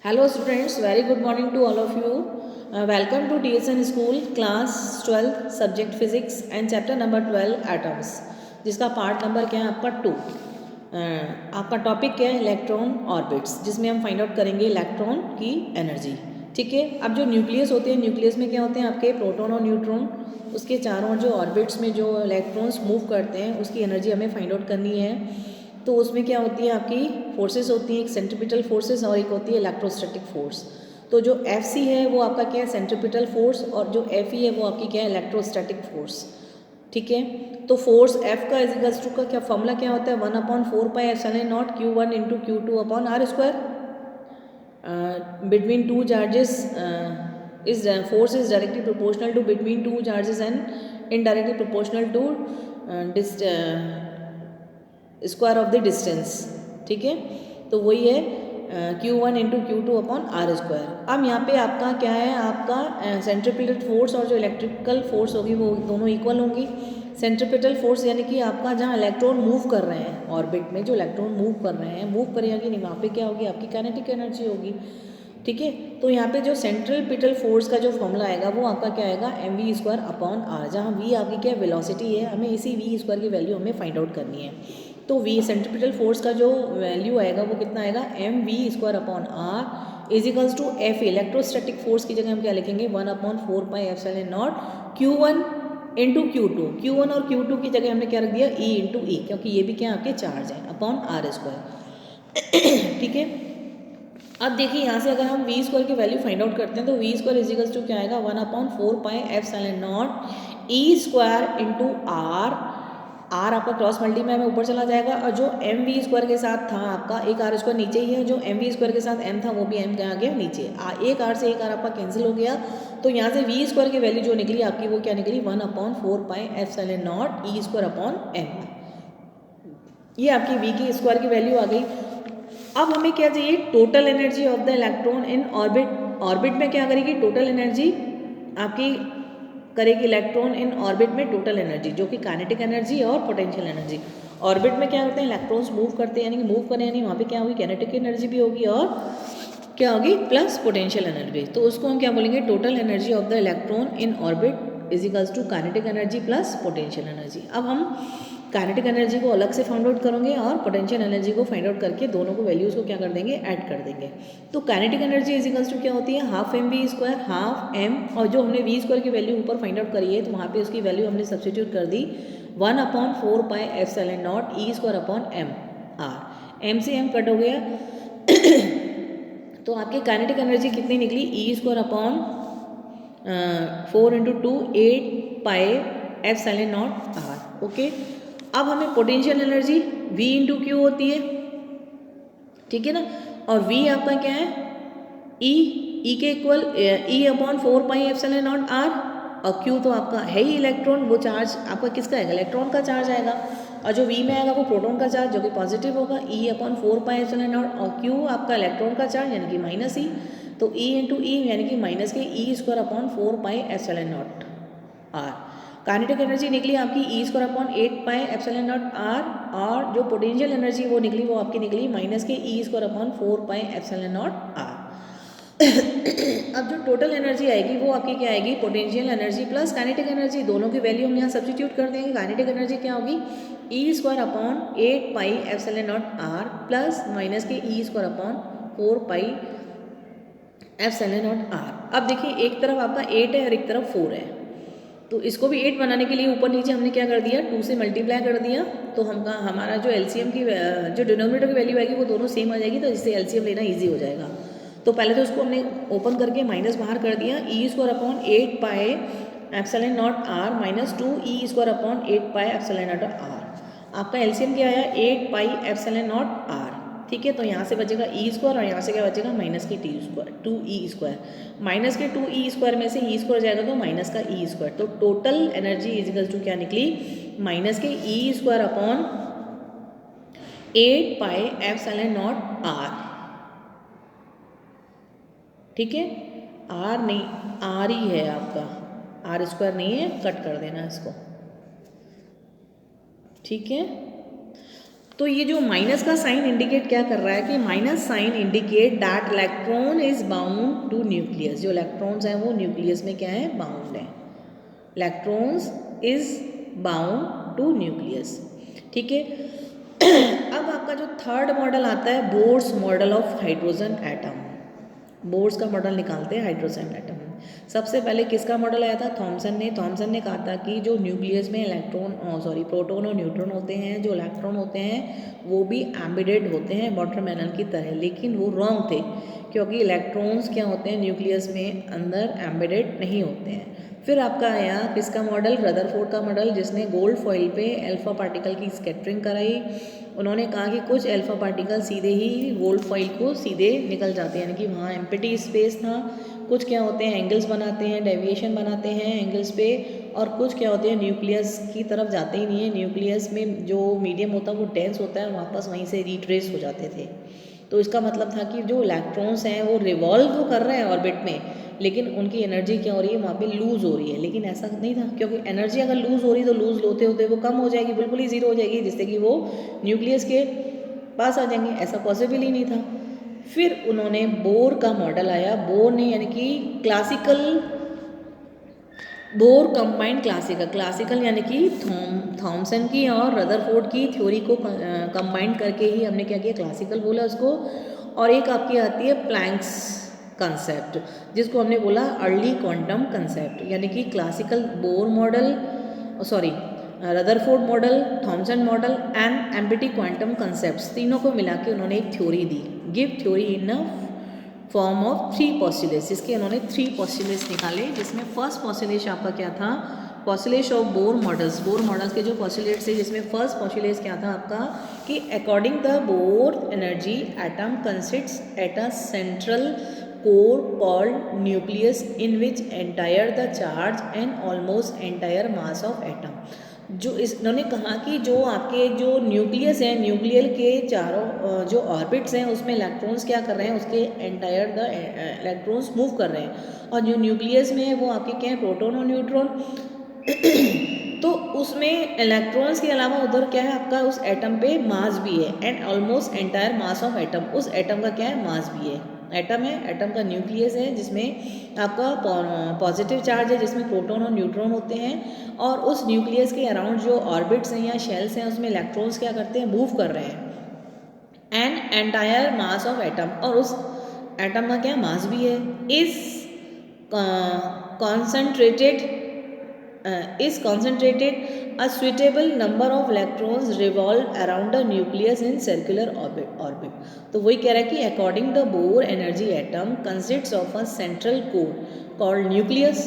Hello students, very good morning to all of you. Welcome to TSN School class 12 subject physics and chapter number 12 atoms, जिसका part number क्या है आपका 2। आपका topic क्या है electron orbits, जिसमें हम फाइंड आउट करेंगे इलेक्ट्रॉन की एनर्जी। ठीक है, अब जो न्यूक्लियस होते हैं, न्यूक्लियस में क्या होते हैं आपके प्रोटॉन और न्यूट्रॉन, उसके चारों जो ऑर्बिट्स में जो इलेक्ट्रॉन्स मूव करते हैं उसकी एनर्जी हमें फाइंड आउट करनी है। तो उसमें क्या होती है आपकी फोर्सेस होती हैं, एक सेंट्रीपिटल फोर्सेस और एक होती है इलेक्ट्रोस्टैटिक फोर्स। तो जो Fc है वो आपका क्या है सेंट्रीपिटल फोर्स, और जो Fe है वो आपकी क्या है इलेक्ट्रोस्टैटिक फोर्स। ठीक है, तो फोर्स F का इजिकल्स टू का क्या फॉर्मूला क्या होता है 1/4πε0 Q1 into Q2 upon R square. Between two charges is force is directly proportional to between two charges and indirectly proportional to square of the distance. ठीक है, तो वही है Q1 into Q2 upon R square. अब यहाँ पे आपका क्या है, आपका सेंट्रीपिटल फोर्स और जो इलेक्ट्रिकल फोर्स होगी वो दोनों इक्वल होंगी। सेंट्रीपिटल फोर्स यानी कि आपका जहाँ इलेक्ट्रॉन मूव कर रहे हैं ऑर्बिट में, जो इलेक्ट्रॉन मूव कर रहे हैं, मूव करेगा कि नहीं, वहाँ पे क्या होगी आपकी काइनेटिक एनर्जी होगी। ठीक है, तो यहाँ पे जो सेंट्रल पिटल फोर्स का जो फॉर्मूला आएगा वो आपका क्या आएगा mv² अपॉन आर, जहाँ v आपकी क्या वेलोसिटी है, हमें इसी v² की वैल्यू हमें फाइंड आउट करनी है। तो v सेंट्रीपिटल फोर्स का जो वैल्यू आएगा वो कितना आएगा mv² upon R equals to F electrostatic force की जगह हम क्या लिखेंगे 1/4πε0 Q1 इंटू Q1 और Q2 की जगह हमने क्या रख दिया E इंटू ई, क्योंकि ये भी क्या आपके चार्ज है अपॉन आर स्क्वायर। ठीक है, अब देखिए यहाँ से अगर हम v² की वैल्यू फाइंड आउट करते हैं तो v² इजिकल्स टू क्या आएगा 1/4πε0 E² इंटू आर आपका क्रॉस मल्टीप्लाई में ऊपर चला जाएगा, और जो mv² के साथ था आपका एक r² नीचे ही है, जो mv² के साथ m था वो भी m क्या आ गया नीचे, एक r से एक r आपका कैंसिल हो गया। तो यहाँ से v² की वैल्यू जो निकली आपकी वो क्या निकली 1/4πε0 E² अपॉन m। ये आपकी v की स्क्वायर की वैल्यू आ गई। अब हमें क्या चाहिए total energy of the electron in orbit. Orbit में क्या करेगी टोटल एनर्जी आपकी करेगी इलेक्ट्रॉन इन ऑर्बिट में टोटल एनर्जी, जो कि काइनेटिक एनर्जी और पोटेंशियल एनर्जी। ऑर्बिट में क्या करते हैं इलेक्ट्रॉन्स मूव करते हैं, यानी कि मूव करें यानी वहाँ पे क्या होगी काइनेटिक एनर्जी भी होगी और क्या होगी प्लस पोटेंशियल एनर्जी। तो उसको हम क्या बोलेंगे total energy of the electron in orbit equals to kinetic energy plus potential energy. अब हम काइनेटिक एनर्जी को अलग से फाइंड आउट करेंगे और पोटेंशियल एनर्जी को फाइंड आउट करके दोनों को वैल्यूज को क्या कर देंगे ऐड कर देंगे। तो काइनेटिक एनर्जी इजिकल्स टू क्या होती है हाफ mv² हाफ m, और जो हमने v² की वैल्यू ऊपर फाइंड आउट करी है तो वहाँ पे उसकी वैल्यू हमने सब्स्टिट्यूट कर दी 1/4πε0 E² upon m r। m से m कट हो गया तो आपकी काइनेटिक एनर्जी कितनी निकली E² upon 4 into 2 8πε0 r। Okay, अब हमें potential energy v into Q होती है, ठीक है ना, और v आपका क्या है e के इक्वल e अपॉन 4πε0 r, और q तो आपका है ही इलेक्ट्रॉन, वो चार्ज आपका किसका आएगा इलेक्ट्रॉन का चार्ज आएगा, और जो v में आएगा वो प्रोटॉन का चार्ज जो कि पॉजिटिव होगा e अपॉन 4πε0, और q आपका इलेक्ट्रॉन का चार्ज यानी कि माइनस ई, तो e इंटू ई यानी कि माइनस के E² upon 4πε0 r। Kinetic energy निकली आपकी E² अपॉन 8πε0 r, और जो पोटेंशियल एनर्जी वो निकली वो आपकी निकली माइनस के E² अपॉन 4πε0 r। अब जो टोटल एनर्जी आएगी वो आपकी क्या आएगी potential energy plus kinetic energy, दोनों की वैल्यू हम यहाँ सब्स्टिट्यूट कर देंगे। काइनेटिक एनर्जी क्या होगी E² upon 8πε0 r plus minus के E² अपॉन 4πε0 r। अब देखिए एक तरफ आपका 8 है और एक तरफ 4 है, तो इसको भी 8 बनाने के लिए ऊपर नीचे हमने क्या कर दिया 2 से मल्टीप्लाई कर दिया, तो हमारा जो एलसीएम की जो डिनोमिनेटर की वैल्यू आएगी वो दोनों सेम आ जाएगी, तो इससे एलसीएम लेना इजी हो जाएगा। तो पहले तो उसको हमने ओपन करके माइनस बाहर कर दिया E² upon 8πε0 r minus 2 E² upon 8πε0 r। आपका एलसीएम क्या आया 8πε0 r। ठीक है, तो यहाँ से बचेगा E² और यहाँ से क्या बचेगा माइनस के 2E², माइनस के 2E² में से E² जाएगा तो माइनस का E², तो टोटल एनर्जी इजिकल्स टू क्या निकली माइनस के E² अपॉन 8πε0 r। ठीक है, r नहीं r ही है आपका, r² नहीं है, कट कर देना इसको। ठीक है, तो ये जो माइनस का साइन इंडिकेट क्या कर रहा है कि minus sign indicate that electron is bound to nucleus. जो इलेक्ट्रॉन्स हैं वो न्यूक्लियस में क्या है, बाउंड है। Electrons is bound to nucleus, ठीक है। अब आपका जो थर्ड मॉडल आता है Bohr's model of hydrogen atom. Bohr's का मॉडल निकालते हैं हाइड्रोजन एटम। सबसे पहले किसका मॉडल आया था, थॉमसन ने कहा था कि जो न्यूक्लियस में प्रोटॉन और न्यूट्रॉन होते हैं, जो इलेक्ट्रॉन होते हैं वो भी एम्बेडेड होते हैं वाटरमेलन की तरह, लेकिन वो रॉन्ग थे क्योंकि इलेक्ट्रॉन्स क्या होते हैं न्यूक्लियस में अंदर एम्बेडेड नहीं होते हैं। फिर आपका आया किसका मॉडल, रदरफोर्ड का मॉडल, जिसने गोल्ड फॉइल पे अल्फा पार्टिकल की स्कैटरिंग कराई। उन्होंने कहा कि कुछ अल्फा पार्टिकल सीधे ही गोल्ड फॉइल को सीधे निकल जाते हैं, यानी कि वहाँ एम्प्टी स्पेस था। कुछ क्या होते हैं एंगल्स बनाते हैं, डेविएशन बनाते हैं एंगल्स पे, और कुछ क्या होते हैं न्यूक्लियस की तरफ जाते ही नहीं है। न्यूक्लियस में जो मीडियम होता है वो डेंस होता है, वापस वहीं से रिट्रेस हो जाते थे। तो इसका मतलब था कि जो इलेक्ट्रॉन्स हैं वो रिवॉल्व तो कर रहे हैं ऑर्बिट में, लेकिन उनकी एनर्जी क्या हो रही है, वहाँ पे लूज़ हो रही है। लेकिन ऐसा नहीं था, क्योंकि एनर्जी अगर लूज़ हो रही है तो लूज़ होते होते वो कम हो जाएगी, बिल्कुल ही ज़ीरो हो जाएगी, जिससे कि वो न्यूक्लियस के पास आ जाएंगे। ऐसा पॉसिबल ही नहीं था। फिर उन्होंने बोर का मॉडल आया। बोर ने यानी कि क्लासिकल बोर कंबाइंड क्लासिकल यानी कि थॉमसन की और रदरफोर्ड की थ्योरी को कंबाइन करके ही हमने क्या किया, क्लासिकल बोला उसको। और एक आपकी आती है प्लैंक्स कंसेप्ट, जिसको हमने बोला अर्ली क्वांटम कंसेप्ट, यानी कि classical Bohr model, Rutherford model, Thompson model and empty quantum concepts, तीनों को मिला के उन्होंने एक theory the, give theory in a form of 3 postulates. इसके उन्होंने 3 पॉस्टुलेट्स निकाले, जिसमें फर्स्ट पॉस्टुलेट आपका क्या था, पॉस्टुलेट ऑफ बोर मॉडल्स के जो पॉस्टुलेट्स थे, जिसमें फर्स्ट पॉस्टुलेट क्या था आपका कि according the bore energy atom consists at a central core called nucleus in which entire the charge and almost entire mass of atom. जो इन्होंने कहा कि जो आपके जो न्यूक्लियस है, न्यूक्लियर के चारों जो ऑर्बिट्स हैं उसमें इलेक्ट्रॉन्स क्या कर रहे हैं, उसके एंटायर द इलेक्ट्रॉन्स मूव कर रहे हैं, और जो न्यूक्लियस में है वो आपके क्या है, प्रोटॉन और न्यूट्रॉन। तो उसमें इलेक्ट्रॉन्स के अलावा उधर क्या है आपका, उस एटम पे मास भी है, and almost entire mass of atom, उस एटम का क्या है, मास भी है। एटम है, एटम का न्यूक्लियस है जिसमें आपका पॉजिटिव चार्ज है, जिसमें प्रोटॉन और न्यूट्रॉन होते हैं, और उस न्यूक्लियस के अराउंड जो ऑर्बिट्स हैं या शेल्स हैं उसमें इलेक्ट्रॉन्स क्या करते हैं, मूव कर रहे हैं, and entire mass of atom, और उस एटम का क्या मास भी है, is concentrated a suitable number of electrons revolve around the nucleus in circular orbit। तो वही कह रहा है कि according the Bohr energy atom consists of a central core called nucleus,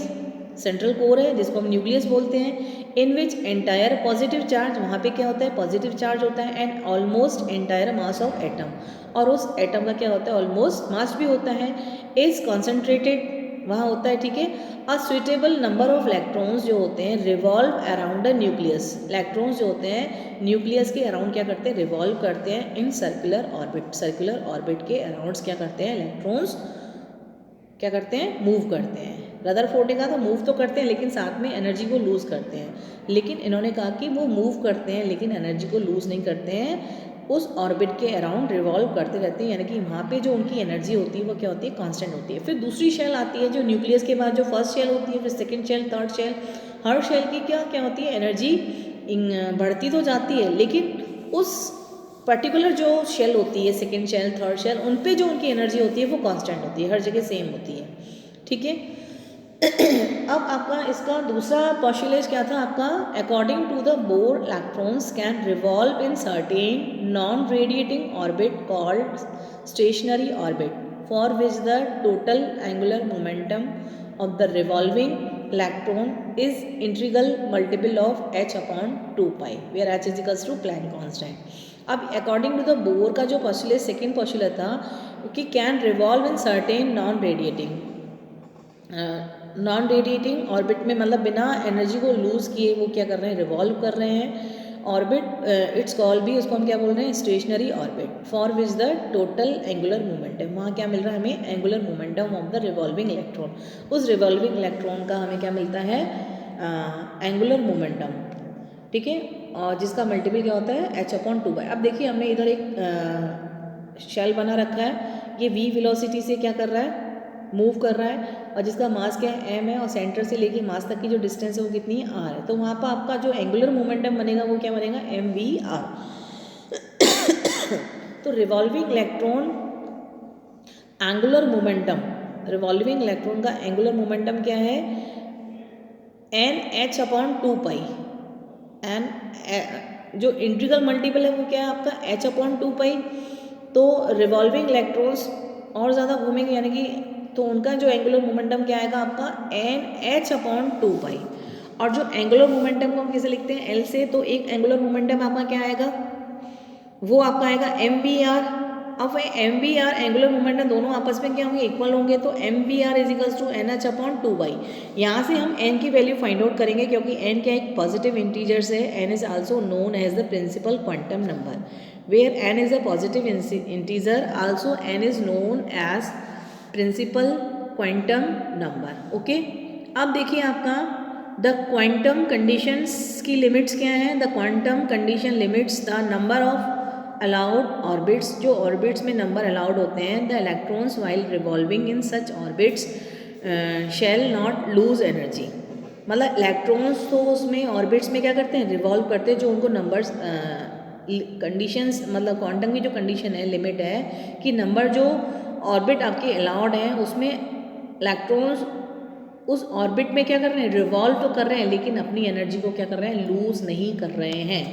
central core है जिसको हम न्यूक्लियस बोलते हैं, इन विच एंटायर पॉजिटिव चार्ज, वहाँ पे क्या होता है, पॉजिटिव चार्ज होता है, and almost entire mass of atom, और उस एटम का क्या होता है, ऑलमोस्ट मास भी होता है, इज कॉन्सेंट्रेटेड वहाँ होता है, ठीक है। अ सुइटेबल नंबर ऑफ इलेक्ट्रॉन्स जो होते हैं revolve around the nucleus, electrons जो होते हैं न्यूक्लियस के अराउंड क्या करते हैं, रिवॉल्व करते हैं इन सर्कुलर ऑर्बिट के अराउंड क्या करते हैं, इलेक्ट्रॉन्स क्या करते हैं, मूव करते हैं। रदरफोर्ड ने कहा था मूव तो करते हैं लेकिन साथ में एनर्जी को लूज़ करते हैं, लेकिन इन्होंने कहा कि वो मूव करते हैं लेकिन एनर्जी को लूज़ नहीं करते हैं, उस ऑर्बिट के अराउंड रिवॉल्व करते रहते हैं, यानी कि वहाँ पे जो उनकी एनर्जी होती है वो क्या होती है, कांस्टेंट होती है। फिर दूसरी शेल आती है जो न्यूक्लियस के बाद जो फर्स्ट शेल होती है, फिर सेकंड शेल, थर्ड शेल, हर शेल की क्या होती है, एनर्जी बढ़ती तो जाती है, लेकिन उस पर्टिकुलर जो शेल होती है, सेकेंड शेल, थर्ड शेल, उन पे जो उनकी एनर्जी होती है वो कांस्टेंट होती है, हर जगह सेम होती है, ठीक है। अब आपका इसका दूसरा पॉस्टुलेट क्या था आपका, according to the Bohr electrons can revolve in certain non radiating orbit called stationary orbit, for which the total angular momentum of the revolving electron is integral multiple of h/2π, where h is equals to Planck constant. अब according to the Bohr का जो postulate, second postulate था कि can revolve in certain non radiating orbit में, मतलब बिना energy को loose किए वो क्या कर रहे हैं, रिवॉल्व कर रहे हैं ऑर्बिट, इट्स कॉल भी, उसको हम क्या बोल रहे हैं, stationery orbit, for which the total angular momentum, वहाँ क्या मिल रहा है हमें, angular momentum of the revolving electron, उस रिवॉल्विंग इलेक्ट्रॉन का हमें क्या मिलता है, एंगुलर मोमेंटम, ठीक है। और जिसका मल्टीपल क्या होता है h/2 अब देखिए हमने इधर एक शेल बना रखा है, ये v वेलोसिटी से क्या कर रहा है मूव कर रहा है, और जिसका मास क्या है m है, और सेंटर से लेके मास तक की जो डिस्टेंस है वो कितनी है r है। तो वहाँ पर आपका जो एंगुलर मोमेंटम बनेगा वो क्या बनेगा mvr। तो revolving electron angular momentum, revolving electron का एंगुलर मोमेंटम क्या है NH/2 एन जो इंटीग्रल मल्टीपल है वो क्या है आपका h/2। तो रिवॉल्विंग इलेक्ट्रॉन्स और ज़्यादा घूमेंगे यानी कि तो उनका जो एंगुलर मोमेंटम क्या आएगा आपका NH/2। और जो एंगुलर मोमेंटम को हम कैसे लिखते हैं L से, तो एक एंगुलर मोमेंटम आपका क्या आएगा वो आपका आएगा mvr। अब mvr एंगुलर मोमेंटम दोनों आपस में क्या होंगे इक्वल होंगे, तो mvr इजिकल्स टू NH/2। यहाँ से हम n की वैल्यू फाइंड आउट करेंगे क्योंकि n क्या एक पॉजिटिव इंटीजर्स है। n is also known as the principal quantum number, where n is a positive integer also n is known as principal quantum number. Okay, अब देखिए आपका the quantum conditions की limits क्या हैं। The quantum condition limits the number of allowed orbits, जो orbits में number allowed होते हैं, the electrons while revolving in such orbits shall not lose energy. मतलब इलेक्ट्रॉन्स तो उसमें ऑर्बिट्स में क्या करते हैं रिवॉल्व करते हैं, जो उनको नंबर्स कंडीशंस मतलब क्वांटम की जो कंडीशन है लिमिट है कि नंबर जो ऑर्बिट आपके अलाउड हैं उसमें इलेक्ट्रॉन्स उस ऑर्बिट में क्या कर रहे हैं रिवॉल्व तो कर रहे हैं लेकिन अपनी एनर्जी को क्या कर रहे हैं लूज नहीं कर रहे हैं।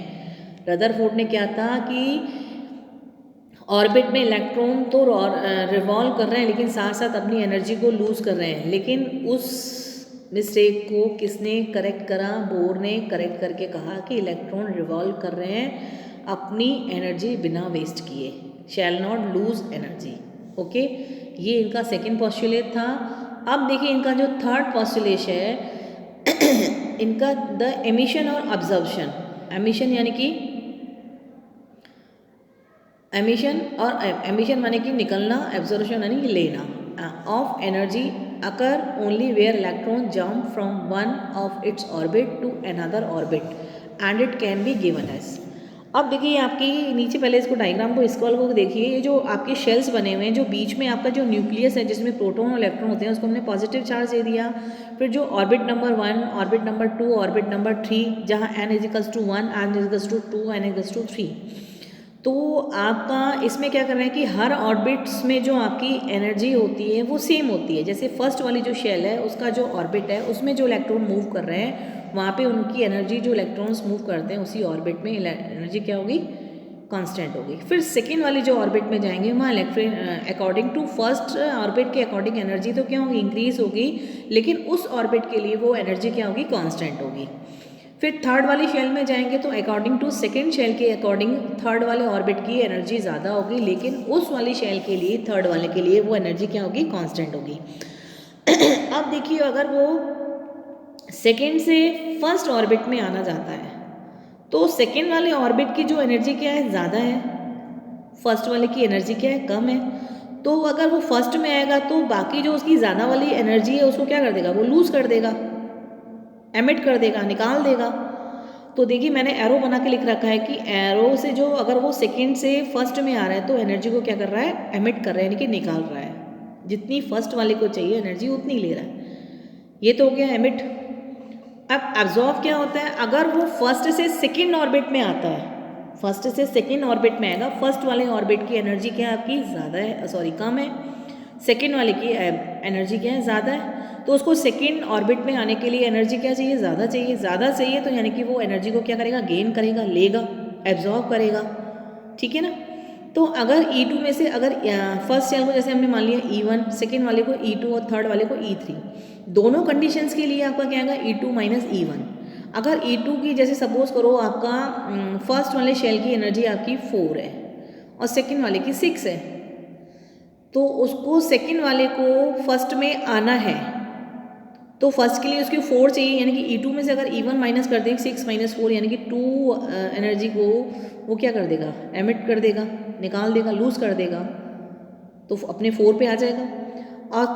रदरफोर्ड ने क्या था कि ऑर्बिट में इलेक्ट्रॉन तो रिवॉल्व कर रहे हैं लेकिन साथ साथ अपनी एनर्जी को लूज कर रहे हैं, लेकिन उस मिस्टेक को किसने करेक्ट करा, बोर ने करेक्ट करके कहा कि इलेक्ट्रॉन रिवॉल्व कर रहे हैं अपनी एनर्जी बिना वेस्ट किए, शैल नॉट लूज एनर्जी। ओके, ये इनका सेकेंड पॉस्टुलेट था। अब देखिए इनका जो थर्ड पॉस्टुलेट है इनका द एमिशन और ऑब्जर्प्शन। एमिशन यानी कि एमिशन माने कि निकलना, एब्जॉर्प्शन यानी कि लेना of energy occur only where electron jump from one of its orbit to another orbit and it can be given as. अब देखिए आपकी नीचे पहले इसको डायग्राम को स्क्रॉल को देखिए, ये जो आपके शेल्स बने हुए हैं, जो बीच में आपका जो न्यूक्लियस है जिसमें प्रोटॉन और इलेक्ट्रॉन होते हैं उसको हमने पॉजिटिव चार्ज दे दिया। फिर जो orbit number 1, orbit number 2, orbit number 3 जहाँ n equals to 1, n equals to 2, n equals to 3। तो आपका इसमें क्या कर रहे हैं कि हर ऑर्बिट्स में जो आपकी एनर्जी होती है वो सेम होती है। जैसे फर्स्ट वाली जो शेल है उसका जो ऑर्बिट है उसमें जो इलेक्ट्रॉन मूव कर रहे हैं वहाँ पे उनकी एनर्जी जो इलेक्ट्रॉन्स मूव करते हैं उसी ऑर्बिट में एनर्जी क्या होगी कांस्टेंट होगी। फिर सेकेंड वाली जो ऑर्बिट में जाएंगे वहाँ electron according to first orbit के अकॉर्डिंग एनर्जी तो क्या होगी इंक्रीज होगी, लेकिन उस ऑर्बिट के लिए वो एनर्जी क्या होगी कांस्टेंट होगी। फिर थर्ड वाली शेल में जाएंगे तो अकॉर्डिंग टू सेकेंड शेल के अकॉर्डिंग थर्ड वाले ऑर्बिट की एनर्जी ज़्यादा होगी, लेकिन उस वाली शेल के लिए थर्ड वाले के लिए वो एनर्जी क्या होगी कांस्टेंट होगी। अब देखिए अगर वो सेकेंड से फर्स्ट ऑर्बिट में आना जाता है तो सेकेंड वाले ऑर्बिट की जो एनर्जी क्या है ज़्यादा है, फर्स्ट वाले की एनर्जी क्या है कम है। तो अगर वो फर्स्ट में आएगा तो बाकी जो उसकी ज़्यादा वाली एनर्जी है उसको क्या कर देगा वो लूज़ कर देगा, एमिट कर देगा, निकाल देगा। तो देखिए मैंने एरो बना के लिख रखा है कि एरो से जो अगर वो सेकंड से फर्स्ट में आ रहा है तो एनर्जी को क्या कर रहा है एमिट कर रहा है यानी कि निकाल रहा है, जितनी फर्स्ट वाले को चाहिए एनर्जी उतनी ले रहा है। ये तो हो गया एमिट। अब एब्जॉर्व क्या होता है, अगर वो फर्स्ट से सेकेंड ऑर्बिट में आता है, फर्स्ट से सेकेंड ऑर्बिट में आएगा, फर्स्ट वाले ऑर्बिट की एनर्जी क्या है आपकी ज़्यादा है, सॉरी कम है, सेकेंड वाले की एनर्जी क्या है ज़्यादा है। तो उसको सेकेंड ऑर्बिट में आने के लिए एनर्जी क्या चाहिए ज़्यादा चाहिए, ज़्यादा चाहिए तो यानी कि वो एनर्जी को क्या करेगा गेन करेगा, लेगा, एब्जॉर्व करेगा, ठीक है ना। तो अगर E2 में से अगर फर्स्ट शेल को जैसे हमने मान लिया E1, सेकेंड वाले को E2 और थर्ड वाले को E3, दोनों कंडीशंस के लिए आपका क्या आएगा E2 माइनस E1। अगर E2 की जैसे सपोज करो आपका फर्स्ट वाले शेल की एनर्जी आपकी 4 है और सेकेंड वाले की 6 है, तो उसको सेकेंड वाले को फर्स्ट में आना है तो फर्स्ट के लिए उसकी 4 चाहिए, यानी कि E2 में से अगर E1 माइनस कर दें 6 माइनस 4 यानी कि 2 एनर्जी को वो क्या कर देगा एमिट कर देगा, निकाल देगा, लूज़ कर देगा, तो अपने 4 पे आ जाएगा। और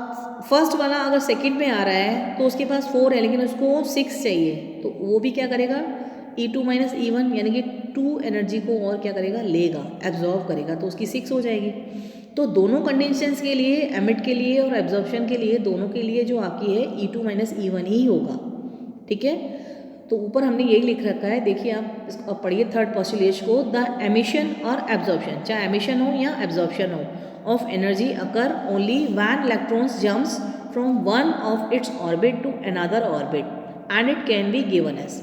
फर्स्ट वाला अगर सेकंड में आ रहा है तो उसके पास 4 है लेकिन उसको 6 चाहिए, तो वो भी क्या करेगा E2 माइनस E1 यानी कि 2 एनर्जी को और क्या करेगा, लेगा, एब्जॉर्व करेगा, तो उसकी 6 हो जाएगी। तो दोनों कंडीशंस के लिए, एमिट के लिए और एब्जॉर्प्शन के लिए, दोनों के लिए जो आपकी है E2 माइनस E1 ही होगा। ठीक है, तो ऊपर हमने यही लिख रखा है, देखिए आप इसको पढ़िए थर्ड पोस्टुलेट को, द एमिशन और एब्जॉर्प्शन, चाहे एमिशन हो या एब्जॉर्प्शन हो, of energy occur only when electrons jumps from one of its orbit to another orbit and it can be given as,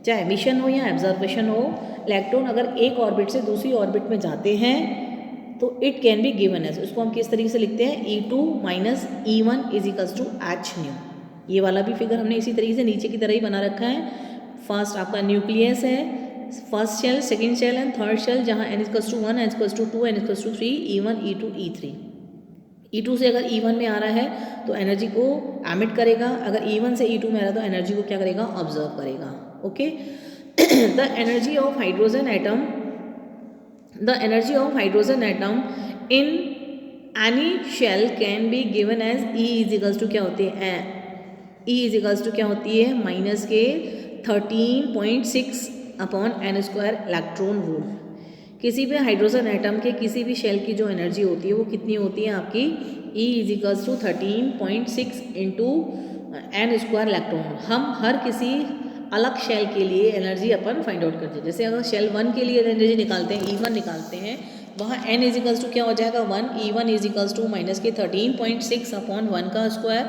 चाहे एमिशन हो या एब्जॉर्प्शन हो, इलेक्ट्रॉन अगर एक ऑर्बिट से दूसरी ऑर्बिट में जाते हैं तो it can be given as, उसको हम किस तरीके से लिखते हैं, E2 minus E1 is equals to H nu. ये वाला भी फिगर हमने इसी तरीके से नीचे की तरह ही बना रखा है। फर्स्ट आपका न्यूक्लियस है, first shell, second shell and third shell, जहाँ n equals to 1, n equals to 2, n equals to 3, E1, E2, E3। E2 से अगर E1 में आ रहा है तो एनर्जी को एमिट करेगा, अगर E1 से E2 में आ रहा है तो एनर्जी को क्या करेगा, ऑब्जर्व करेगा। Okay, the energy of hydrogen atom, the energy of hydrogen atom in any shell can be given as E is equals to क्या होती है, E इज इक्वल्स टू क्या होती है, माइनस के 13.6 upon n square electron volt. किसी भी hydrogen atom के किसी भी शेल की जो एनर्जी होती है वो कितनी होती है आपकी, E is equals to 13.6 into n square electron. हम हर किसी अलग शेल के लिए एनर्जी अपन फाइंड आउट करते हैं। जैसे अगर शेल 1 के लिए एनर्जी निकालते हैं, E1 निकालते हैं, वहाँ n इज इक्वल्स टू क्या हो जाएगा 1, E1 is equals to minus के 13.6 अपॉन 1 का स्क्वायर,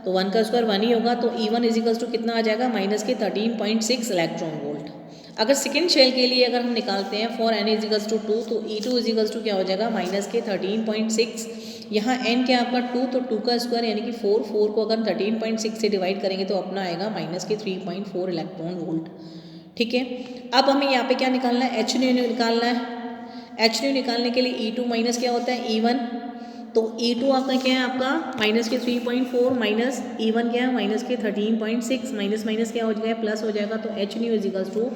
तो 1 का स्क्वायर 1 ही होगा, तो E1 इज इक्वल्स टू कितना आ जाएगा, माइनस के 13.6 इलेक्ट्रॉन वोल्ट। अगर सेकेंड शेल के लिए अगर हम निकालते हैं for n is equals to 2, तो E2 इज इक्वल्स टू क्या हो जाएगा, माइनस के 13.6, यहाँ n क्या आपका 2, तो 2 का स्क्वायर यानी कि 4, 4 को अगर 13.6 से डिवाइड करेंगे तो अपना आएगा माइनस के 3.4 इलेक्ट्रॉन वोल्ट। ठीक है, अब हमें यहाँ पे क्या निकालना है, एच न्यू निकालना है। एच न्यू निकालने के लिए E2 माइनस क्या होता है, E1, तो E2 आपका क्या है, आपका माइनस के 3.4 माइनस E1 क्या है, माइनस के 13.6, माइनस माइनस क्या हो जाएगा, प्लस हो जाएगा, तो H nu is equals to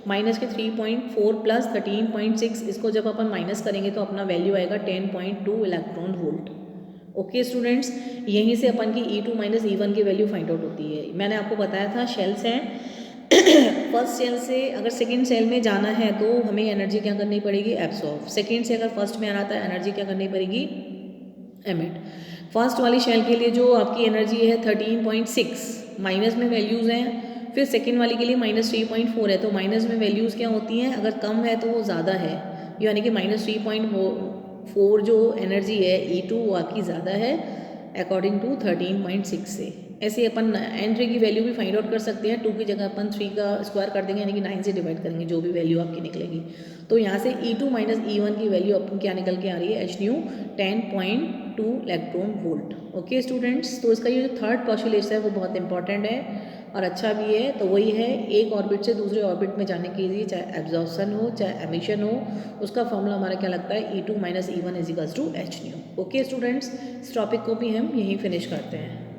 minus के 3.4 प्लस 13.6, इसको जब अपन माइनस करेंगे तो अपना वैल्यू आएगा 10.2 इलेक्ट्रॉन वोल्ट। ओके स्टूडेंट्स, यहीं से अपन की E2 माइनस E1 की वैल्यू फाइंड आउट होती है। मैंने आपको बताया था शेल्स हैं, फर्स्ट शेल से अगर सेकेंड शेल में जाना है तो हमें एनर्जी क्या करनी पड़ेगी, एब्सॉर्ब। सेकेंड से अगर फर्स्ट में आना था एनर्जी क्या करनी पड़ेगी, एमिट। फर्स्ट वाली शेल के लिए जो आपकी एनर्जी है 13.6, माइनस में वैल्यूज़ हैं, फिर सेकेंड वाली के लिए माइनस 3.4 है, तो माइनस में वैल्यूज़ क्या होती हैं, अगर कम है तो वो ज़्यादा है, यानी कि माइनस 3.4 जो एनर्जी है E2 वो आपकी ज़्यादा है अकॉर्डिंग टू 13.6 से। ऐसे अपन एंट्री की वैल्यू भी फाइंड आउट कर सकते हैं, 2 की जगह अपन 3 का स्क्वायर कर देंगे यानी कि 9 से डिवाइड करेंगे, जो भी वैल्यू आपकी निकलेगी। तो यहाँ से E2 माइनस E1 की वैल्यू अपन क्या निकल के आ रही है, H new 10.2 electron volt. Okay students, तो इसका ये जो थर्ड पोस्टुलेट है वो बहुत इंपॉर्टेंट है और अच्छा भी है। तो वही है, एक ऑर्बिट से दूसरे ऑर्बिट में जाने के लिए चाहे एब्जॉर्प्शन हो चाहे एमिशन हो, उसका फॉर्मूला हमारा क्या लगता है, E2 minus E1 is equals to H nu. Okay students, इस टॉपिक को भी हम यहीं फिनिश करते हैं।